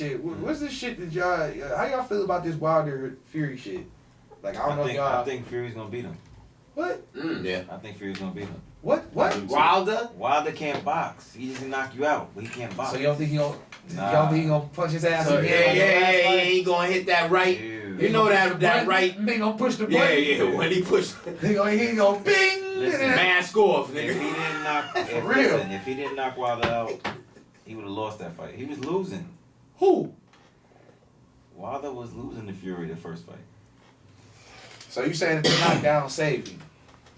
shit. What's this shit that y'all? How y'all feel about this Wilder Fury shit? Like I don't know if y'all. I think Fury's gonna beat him. What? Yeah. I think Fury's gonna beat him. What? Wilder can't box. He just knock you out, but he can't box. So you don't think he gonna? Nah. Y'all think he gonna punch his ass again? Yeah. He ain't gonna hit that right. Dude. You know that right. He gonna push the button. Yeah. When he push, He gonna bing. Listen, mask off, If nigga. he didn't knock, if he didn't knock Wilder out, he would have lost that fight. He was losing. Who? Wilder was losing to Fury the first fight. So you saying that the knockdown saved him?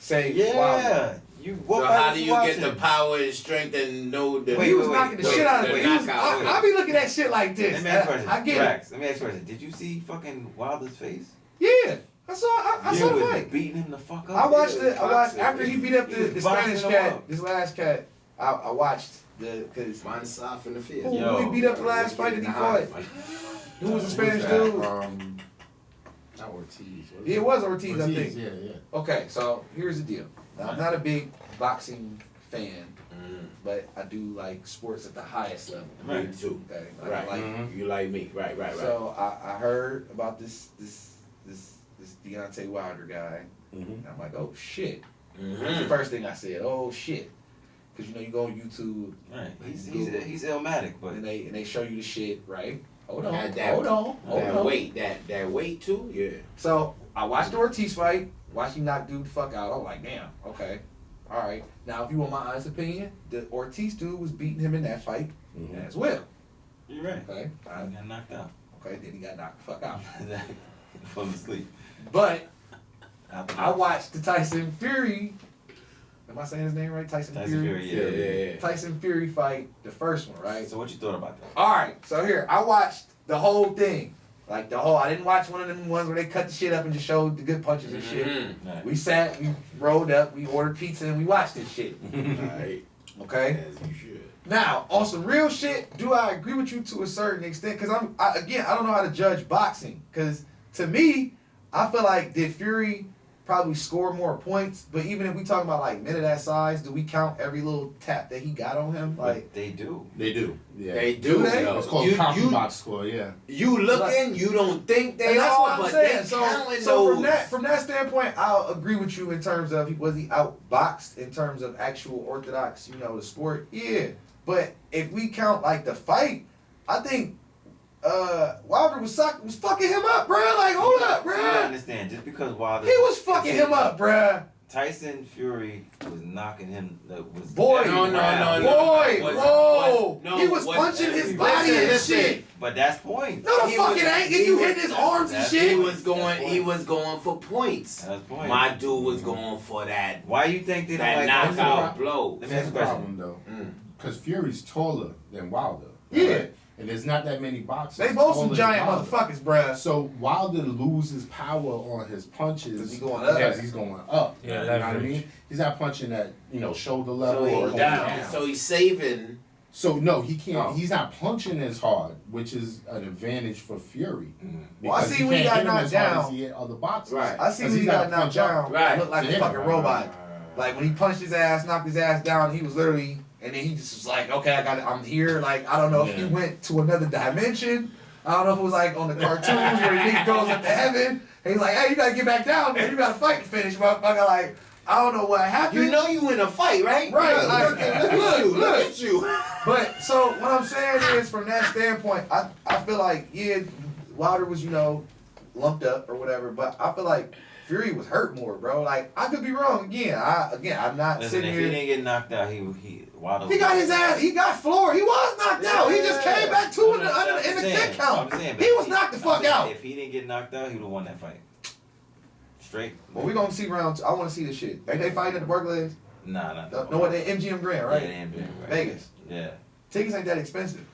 Saved Wilder? So how do you get the power and strength and know the? He was knocking the shit out of it. knockout. I be looking at shit like this. Let me ask you a question. I get it. Let me ask you a question. Did you see fucking Wilder's face? Yeah, I saw the fight. Beating him the fuck up. I watched after he beat up the Spanish cat. This last cat. I watched because Mine's soft in the field. who he beat up the last fight that he fought? Who was the Spanish dude? Not Ortiz. Yeah, it was Ortiz, I think. Yeah. Okay, so here's the deal. Now, I'm not a big boxing fan, but I do like sports at the highest level. Me too. Okay, Right. You like me. Right. So I heard about this Deontay Wilder guy. And I'm like, oh shit. That's the first thing I said. Oh shit. Because you go on YouTube. Right. He's illmatic, but and they show you the shit, right? Hold on. That weight too. Yeah. So I watched the Ortiz fight. Watched him knock dude the fuck out. I'm like, damn. Okay. All right. Now, if you want my honest opinion, the Ortiz dude was beating him in that fight as well. You're right. Okay. He got knocked out. Okay. Then he got knocked the fuck out. Fell asleep. But I watched the Tyson Fury. Am I saying his name right? Tyson Fury. Yeah. Tyson Fury fight, the first one, right? So what you thought about that? All right. So here, I watched the whole thing. Like I didn't watch one of them ones where they cut the shit up and just showed the good punches and shit. Right. We sat, we rolled up, we ordered pizza, and we watched this shit. Right. Okay? As you should. Now, on some real shit, do I agree with you to a certain extent? Because I don't know how to judge boxing. Because to me, I feel like did Fury probably score more points? But even if we talk about like men of that size, do we count every little tap that he got on him? Like they do. Yeah. They do. It's called copy box score. Yeah. You looking, you don't think they that's are, what I'm but saying. they So counting those. from that standpoint, I'll agree with you in terms of was he outboxed in terms of actual orthodox, the sport? Yeah. But if we count like the fight, I think Wilder was fucking him up, bruh. Like, hold up, bruh. I understand. Just because Wilder... He was fucking him up, bruh. Tyson Fury was knocking him... No. He was punching his body and shit. But that's point. No, the fuck it ain't. You hitting his arms and shit. He was going for points. That's point. My dude was going for that. Why you think they don't that like knockout blow? Let me ask you a question. Though. Because Fury's taller than Wilder. Yeah. Right? And there's not that many boxers. They both some taller giant than Wilder. motherfuckers, bruh. So Wilder loses power on his punches because he's going up. Because he's going up. Yeah, you know what I mean? He's not punching at shoulder level or going down. So he's saving. So no, he can't. Oh. He's not punching as hard, which is an advantage for Fury. Well, I see when he got knocked down. He hit other boxers. Right. I see when he got knocked down. Right. He looked like a fucking robot. Like when he punched his ass, knocked his ass down, he was literally. And then he just was like, okay, I'm here. Like, I don't know if he went to another dimension. I don't know if it was like on the cartoons where he goes up to heaven. And he's like, hey, you gotta get back down there. You gotta fight to finish, motherfucker. Like, I don't know what happened. You in a fight, right? Right. Look at you. But, so, what I'm saying is, from that standpoint, I feel like, Wilder was, lumped up or whatever. But I feel like Fury was hurt more, bro. Like, I could be wrong. I'm not sitting here. If he didn't get knocked out, Wilder. He got his ass. He got floored. He was knocked out. He just came back to it in the 10 count. He was knocked the fuck out. If he didn't get knocked out, he would have won that fight. Straight. Well, we gonna see round 2. I want to see this shit. Ain't they fighting at the Barclays? Nah, not that. No, what they MGM Grand, right? Yeah, MGM Grand. Vegas. Yeah. Tickets ain't that expensive.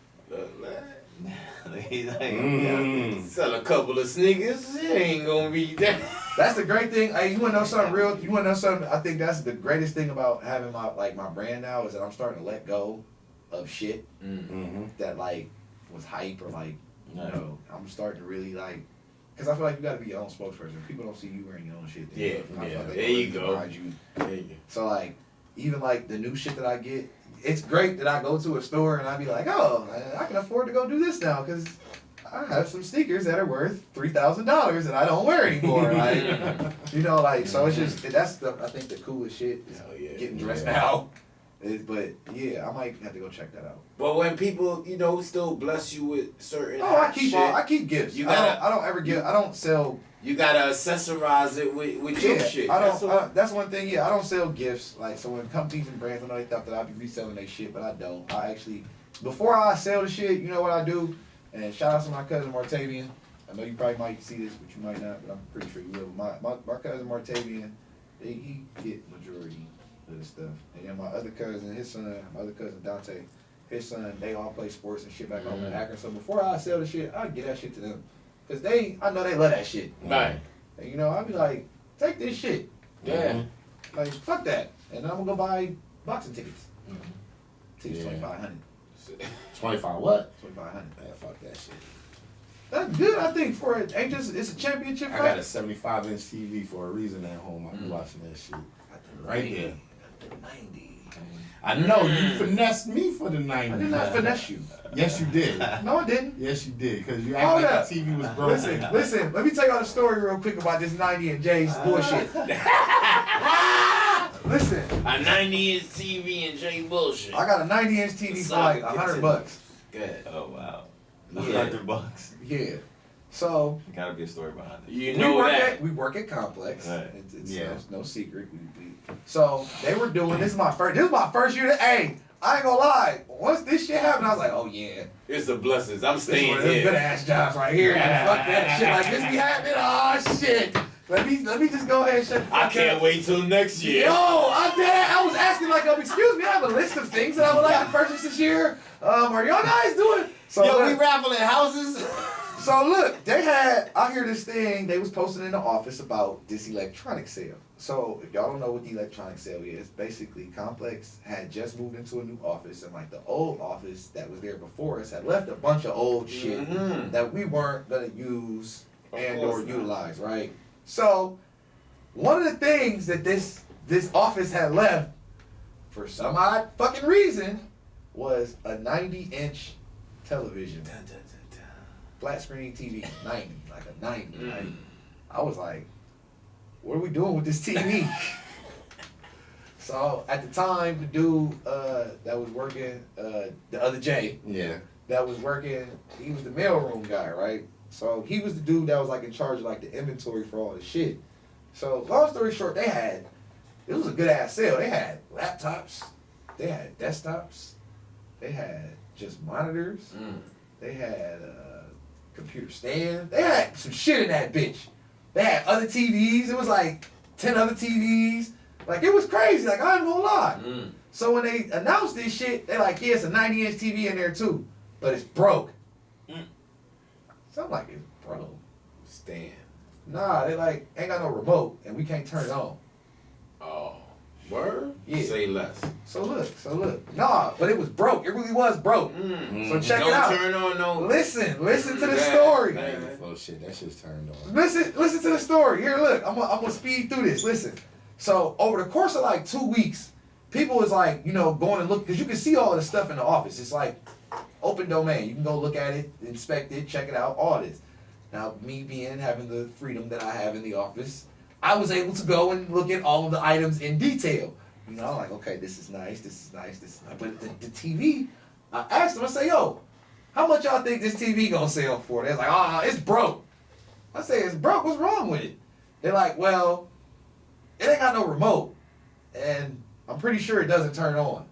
He's like, sell a couple of sneakers. It ain't gonna be that. That's the great thing. Hey, you wanna know something real? You wanna know something? I think that's the greatest thing about having my brand now is that I'm starting to let go of shit that was hype or I'm starting to really because I feel like you gotta be your own spokesperson. People don't see you wearing your own shit. Yeah. There you go. So even the new shit that I get, it's great that I go to a store and I be like, oh, I can afford to go do this now because I have some sneakers that are worth $3,000 and I don't wear anymore. Like, you know, like, so it's just, that's I think the coolest shit is getting dressed now. But yeah, I might have to go check that out. But when people, still bless you with certain I keep gifts. I don't sell. You gotta accessorize it with your shit. That's one thing. Yeah, I don't sell gifts. Like, so when companies and brands, I know they thought that I'd be reselling their shit, but I don't. I actually, before I sell the shit, you know what I do? And shout out to my cousin Martavian. I know you probably might see this, but you might not. But I'm pretty sure you will. My cousin Martavian, he get majority of the stuff. And then my other cousin, my other cousin Dante, his son, they all play sports and shit back home in Akron. So before I sell the shit, I get that shit to them. Cause I know they love that shit. Right. And, I'll be like, take this shit. Yeah. Like, fuck that. And then I'm gonna go buy boxing tickets. Tickets $2,500. 25 what? $2,500. Man, fuck that shit. That's good, I think, for it. It's a championship fight. I got a 75-inch TV for a reason at home. I be watching that shit. Right there. The 90. I know, you finessed me for the 90. I did not finesse you. Yes, you did. No, I didn't. Yes, you did, because you acted like the TV was broken. Listen, let me tell y'all the story real quick about this 90 and Jay's bullshit. Listen. A 90-inch TV and Jay bullshit. I got a 90-inch TV for like $100. Good. Oh, wow. Yeah. $100. Yeah. So. There gotta be a story behind it. We work at Complex. Right. It's no secret. So they were doing this is my first year. Hey, I ain't gonna lie. Once this shit happened, I was like, oh yeah, it's the blessings. I'm staying this here. Good ass jobs right here. Fuck that shit. Like this be happening. Oh shit. Let me just go ahead and shut the fuck I can't wait till next year. Yo, I was asking like, excuse me, I have a list of things that I would like to purchase this year. Are y'all guys doing? So we raffling houses. So look, I hear this thing, they was posting in the office about this electronic sale. So if y'all don't know what the electronic sale is, basically Complex had just moved into a new office and like the old office that was there before us had left a bunch of old shit that we weren't gonna use or utilize, right? So one of the things that this office had left for some odd fucking reason was a 90-inch television. Flat screen TV, 90, like a 90. Like, I was like, what are we doing with this TV? So at the time, the dude that was working, the other Jay, that was working, he was the mailroom guy, right? So he was the dude that was like in charge of like the inventory for all the shit. So long story short, it was a good ass sale. They had laptops, they had desktops, they had just monitors, they had computer stand. They had some shit in that bitch. They had other TVs. It was like 10 other TVs. Like, it was crazy. Like, I ain't gonna lie. So when they announced this shit, they like, yeah, it's a 90-inch TV in there too, but it's broke. So I'm like, it's broke. Stand. Nah, they like, ain't got no remote, and we can't turn it on. Oh. Word? Yeah. Say less. So look. Nah, but it was broke. It really was broke. So check it out. Don't turn on no. Listen to the story. Shit, that shit's turned on. Listen to the story. Here, look, I'm gonna speed through this. Listen. So over the course of like 2 weeks, people was like, going and look, because you can see all the stuff in the office. It's like open domain. You can go look at it, inspect it, check it out, all this. Now, me having the freedom that I have in the office, I was able to go and look at all of the items in detail. Like, okay, this is nice. But the TV, I asked them, I say, yo, how much y'all think this TV gonna sell for? They're like, it's broke. I say, it's broke, what's wrong with it? They're like, well, it ain't got no remote. And I'm pretty sure it doesn't turn on.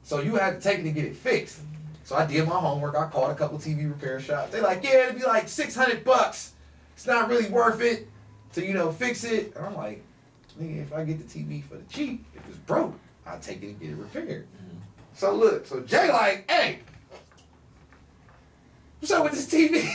So you have to take it and get it fixed. So I did my homework, I called a couple TV repair shops. They're like, yeah, it'd be like $600. It's not really worth it to, fix it. And I'm like, nigga, if I get the TV for the cheap, if it's broke, I'll take it and get it repaired. So look, Jay like, hey, what's up with this TV?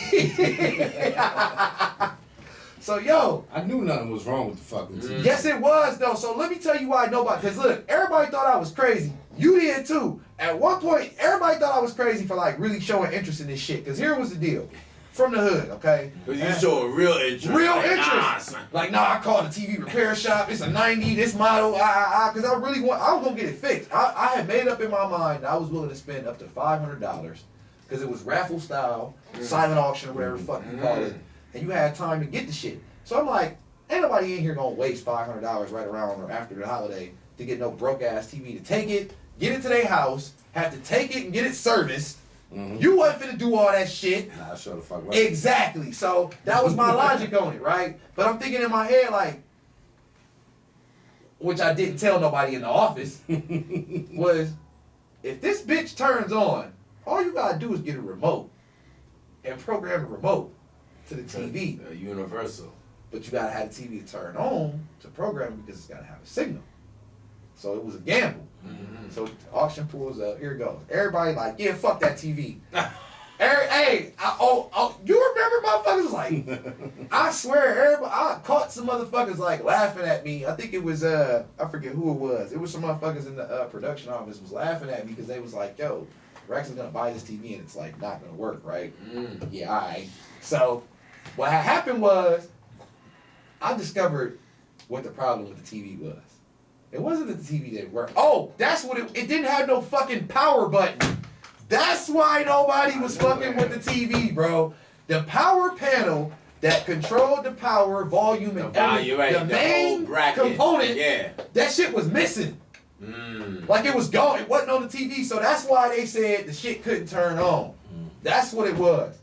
So yo, I knew nothing was wrong with the fucking TV. Yes, it was though. So let me tell you why nobody. Because look, everybody thought I was crazy. You did too. At one point, everybody thought I was crazy for like really showing interest in this shit. Because here was the deal. from the hood, okay? Cause you show a real interest. Real like, interest. Nah, son. Like, nah, I called the TV repair shop. It's a 90, this model, because I was gonna get it fixed. I had made up in my mind that I was willing to spend up to $500 because it was raffle style, silent auction or whatever the fuck you call it, and you had time to get the shit. So I'm like, ain't nobody in here gonna waste $500 right around or after the holiday to get no broke ass TV to take it, get it to their house, have to take it and get it serviced. You wasn't finna do all that shit. Nah, shut the fuck up. Exactly. So that was my logic on it, right? But I'm thinking in my head like, which I didn't tell nobody in the office, was if this bitch turns on, all you gotta do is get a remote and program the remote to the TV. Universal. But you gotta have the TV to turn on to program it because it's gotta have a signal. So it was a gamble. So the auction pulls up, here it goes. Everybody like, yeah, fuck that TV. You remember motherfuckers was like, I swear, everybody, I caught some motherfuckers like laughing at me. I think it was, I forget who it was. It was some motherfuckers in the production office was laughing at me because they was like, yo, Rex is gonna buy this TV and it's like not gonna work, right? Yeah, alright. So what had happened was, I discovered what the problem with the TV was. It wasn't that the TV didn't work. Oh, that's what it didn't have no fucking power button. That's why nobody was fucking with the TV, bro. The power panel that controlled the power, volume, and the main component, that shit was missing. Like it was gone. It wasn't on the TV. So that's why they said the shit couldn't turn on. That's what it was.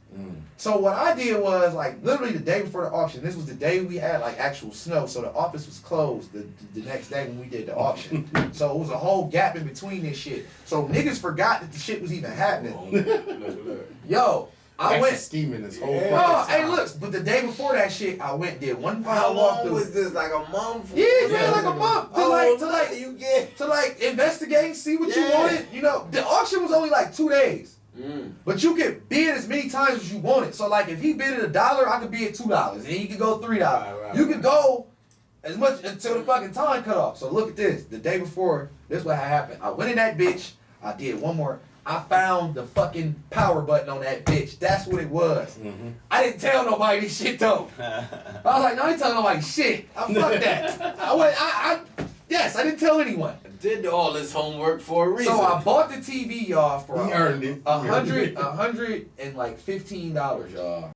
So what I did was, like, literally the day before the auction, this was the day we had, like, actual snow, so the office was closed the next day when we did the auction. So it was a whole gap in between this shit. So niggas forgot that the shit was even happening. Yo, I went scheming this whole hey, look, but the day before that shit, I went and did one final walkthrough. How long was this? Like a month? Yeah, man, like a month. To investigate, see what you wanted. You know, the auction was only like 2 days. But you could bid as many times as you wanted. So like if he bid at $1, I could bid $2, and he could go $3. Right, you could go as much until the fucking time cut off. So look at this. The day before, this is what had happened. I went in that bitch. I did one more. I found the fucking power button on that bitch. That's what it was. I didn't tell nobody this shit though. I was like, no, I ain't telling nobody shit. I fuck that. Yes, I didn't tell anyone. Did all this homework for a reason. So I bought the TV, y'all, for he earned it. $115, y'all.